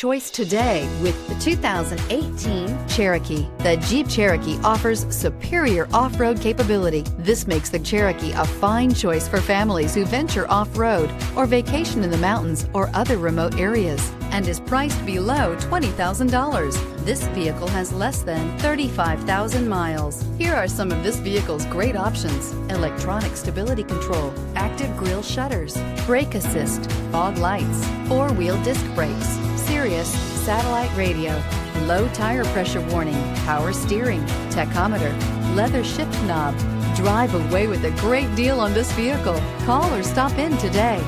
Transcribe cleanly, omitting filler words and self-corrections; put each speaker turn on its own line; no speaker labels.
Choice today with the 2018 Cherokee. The Jeep Cherokee offers superior off-road capability. This makes the Cherokee a fine choice for families who venture off-road or vacation in the mountains or other remote areas, and is priced below $20,000. This vehicle has less than 35,000 miles. Here are some of this vehicle's great options: electronic stability control, active grille shutters, brake assist, fog lights, four-wheel disc brakes, Sirius satellite radio, low tire pressure warning, power steering, tachometer, leather shift knob. Drive away with a great deal on this vehicle. Call or stop in today.